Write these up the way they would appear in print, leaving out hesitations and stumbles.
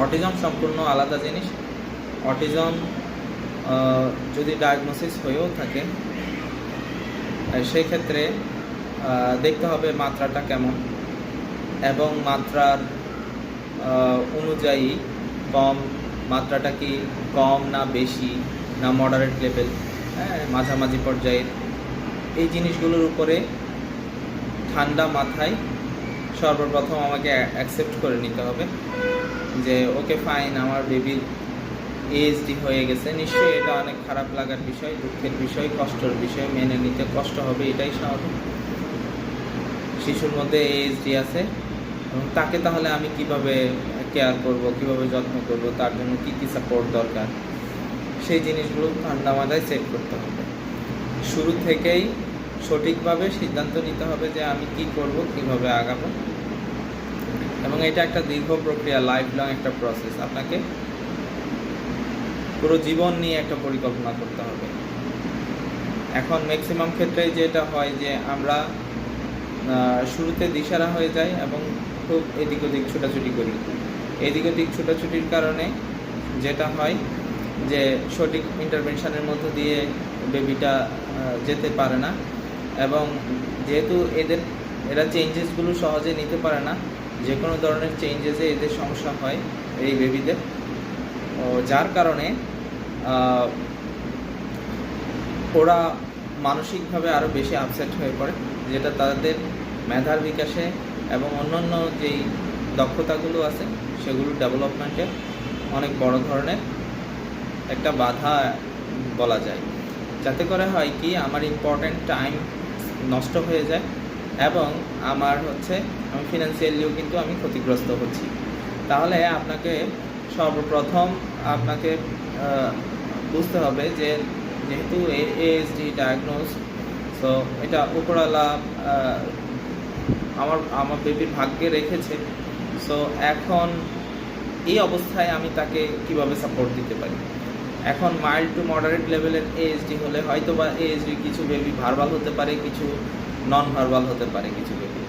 Autism সম্পূর্ণ আলাদা জিনিস। অটিজম যদি ডায়াগনোসিস হয়েও থাকে সেই ক্ষেত্রে দেখতে হবে মাত্রাটা কেমন, এবং মাত্রার অনুযায়ী মাত্রাটা কি কম না বেশি না মডারেট লেভেল, মাঝামাঝি পর্যায়ের, এই জিনিসগুলোর উপরে ঠান্ডা মাথায় সর্বপ্রথম আমাকে অ্যাকসেপ্ট করে নিতে হবে যে ওকে ফাইন, আমার বেবির ASD হয়ে গেছে। নিশ্চয়ই এটা অনেক খারাপ লাগার বিষয়, দুঃখের বিষয়, কষ্টের বিষয়, মেনে নিতে কষ্ট হবে, এটাই স্বাভাবিক। শিশুর মধ্যে ASD আছে এবং তাকে তাহলে আমি কিভাবে কেয়ার করব, কিভাবে যত্ন করব, তার জন্য কী কী সাপোর্ট দরকার, সেই জিনিসগুলো ঠান্ডা মাথায় সেট করতে হবে। শুরু থেকেই সঠিকভাবে সিদ্ধান্ত নিতে হবে যে আমি কি করব, কিভাবে আগাবো, এবং এটা একটা দীর্ঘ প্রক্রিয়া, লাইফ লং একটা প্রসেস। আপনাকে পুরো জীবন নিয়ে একটা পরিকল্পনা করতে হবে। এখন ম্যাক্সিমাম ক্ষেত্রেই যেটা হয় যে আমরা শুরুতে দিশারা হয়ে যাই এবং খুব এদিক ওদিক ছোটাছুটি করি। এদিক ওদিক ছোটাছুটির কারণে যেটা হয় যে সঠিক ইন্টারভেনশনের মধ্য দিয়ে বেবিটা যেতে পারে না, এবং যেহেতু এরা চেঞ্জেসগুলো সহজে নিতে পারে না, যে কোনো ধরনের চেঞ্জেসে এদের সমস্যা হয় এই বেবিদের, যার কারণে ওরা মানসিকভাবে আরও বেশি আপসেট হয়ে পড়ে, যেটা তাদের মেধার বিকাশে এবং অন্যান্য যেই দক্ষতাগুলো আছে সেগুলো ডেভেলপমেন্টে অনেক বড় ধরনের একটা বাধা বলা যায়। যাতে করে হয় কি, আমার ইম্পর্ট্যান্ট টাইম নষ্ট হয়ে যায় এবং আমি ফিনান্সিয়ালিও কিন্তু আমি ক্ষতিগ্রস্ত হচ্ছি। তাহলে আপনাকে সর্বপ্রথম আপনাকে বুঝতে হবে যে যেহেতু ASD ডায়াগনোজ, সো এটা উপরওয়ালা আমার বেবির ভাগ্যে রেখেছে। সো এখন এই অবস্থায় আমি তাকে কিভাবে সাপোর্ট দিতে পারি। এখন মাইল্ড টু মডারেট লেভেলের ASD হলে হয়তো বা ASD কিছু বেবি ভার্বাল হতে পারে, কিছু নন ভার্বাল হতে পারে কিছু বেবি।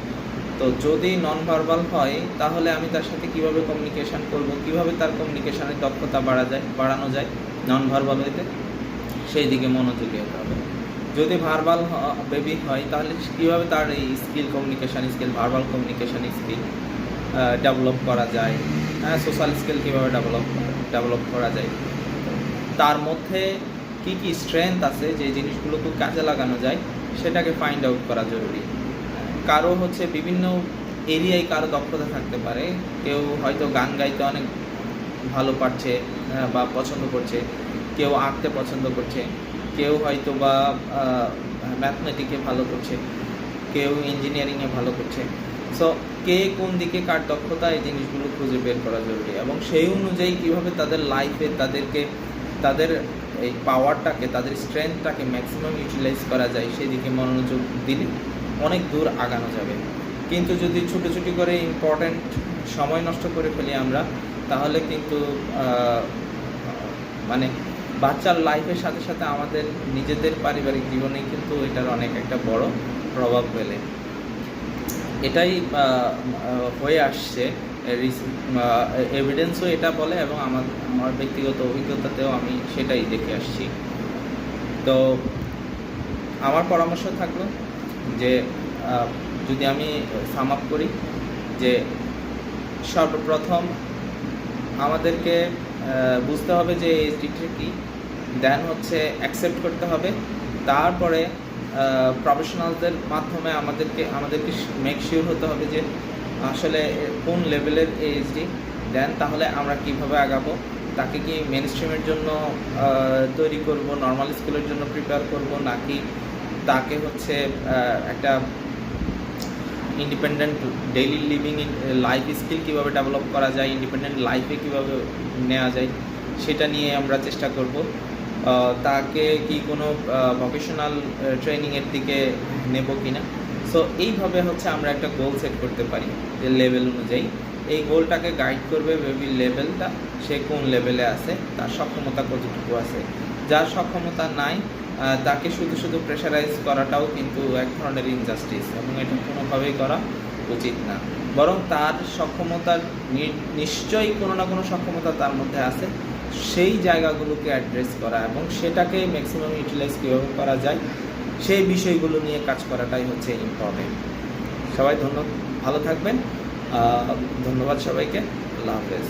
তো যদি নন ভার্বাল হয় তাহলে আমি তার সাথে কিভাবে কমিউনিকেশান করব, কিভাবে তার কমিউনিকেশানের দক্ষতা বাড়ানো যায় নন ভার্বাল হইতে, সেই দিকে মনোযোগী হতে হবে। যদি ভার্বাল বেবি হয় তাহলে কীভাবে তার এই skill, communication skill, verbal communication skill develop করা যায়, সোশ্যাল স্কিল কীভাবে ডেভেলপ করা যায়, তার মধ্যে কি কি স্ট্রেংথ আছে যে জিনিসগুলোকে কাজে লাগানো যায় সেটাকে ফাইন্ড আউট করা জরুরি। কারো বিভিন্ন এরিয়ায় কারো দক্ষতা থাকতে পারে, কেউ হয়তো গান গাইতে অনেক ভালো পারছে বা পছন্দ করছে, কেউ আঁকতে পছন্দ করছে, কেউ হয়তো বা ম্যাথমেটিকে ভালো করছে, কেউ ইঞ্জিনিয়ারিংয়ে ভালো করছে। সো কে কোন দিকে কার দক্ষতা, এই জিনিসগুলো খুঁজে বের করা জরুরি, এবং সেই অনুযায়ী কীভাবে তাদের লাইফে তাদের এই পাওয়ারটাকে, তাদের স্ট্রেংথটাকে ম্যাক্সিমাম ইউটিলাইজ করা যায় সেদিকে মনোযোগ দিলে অনেক দূর আগানো যাবে। কিন্তু যদি ছুটোছুটি করে ইম্পর্ট্যান্ট সময় নষ্ট করে ফেলি আমরা, তাহলে কিন্তু বাচ্চার লাইফের সাথে সাথে আমাদের নিজেদের পারিবারিক জীবনে কিন্তু এটার অনেক একটা বড় প্রভাব ফেলে। এটাই হয়ে আসছে, এভিডেন্সও এটা বলে, এবং আমার ব্যক্তিগত অভিজ্ঞতাতেও আমি সেটাই দেখে আসছি। তো আমার পরামর্শ থাকলো যে যদি আমি সাম আপ করি, যে সর্বপ্রথম আমাদেরকে বুঝতে হবে যে ASD কী, দেন অ্যাকসেপ্ট করতে হবে, তারপরে প্রফেশনালদের মাধ্যমে আমাদেরকে মেক শিওর হতে হবে যে আসলে কোন লেভেলের ASD, দেন তাহলে আমরা কিভাবে আগাবো, তাকে কি মেন স্ট্রিমের জন্য তৈরি করব, নর্মাল স্কুলের জন্য প্রিপেয়ার করব, নাকি তাকে একটা independent daily living life skill কীভাবে ডেভেলপ করা যায়, ইন্ডিপেন্ডেন্ট লাইফে কীভাবে নেওয়া যায় সেটা নিয়ে আমরা চেষ্টা করব। তাকে কি কোনো ভোকেশনাল ট্রেনিংয়ের দিকে নেব কিনা। সো এইভাবে আমরা একটা গোল সেট করতে পারি যে লেভেল অনুযায়ী এই গোলটাকে গাইড করবে বেবির লেভেলটা, সে কোন লেভেলে আছে, তার সক্ষমতা কতটুকু আছে। যার সক্ষমতা নাই তাকে শুধু প্রেশারাইজ করাটাও কিন্তু এক ধরনের ইনজাস্টিস, এবং এটা কোনোভাবেই করা উচিত না। বরং তার সক্ষমতার নিশ্চয়ই কোনো না কোনো সক্ষমতা তার মধ্যে আছে, সেই জায়গাগুলোকে অ্যাড্রেস করা এবং সেটাকে ম্যাক্সিমাম ইউটিলাইজ কীভাবে করা যায় সেই বিষয়গুলো নিয়ে কাজ করাটাই হচ্ছে ইম্পর্টেন্ট। সবাই ভালো থাকবেন, ধন্যবাদ সবাইকে, আল্লাহ হাফেজ।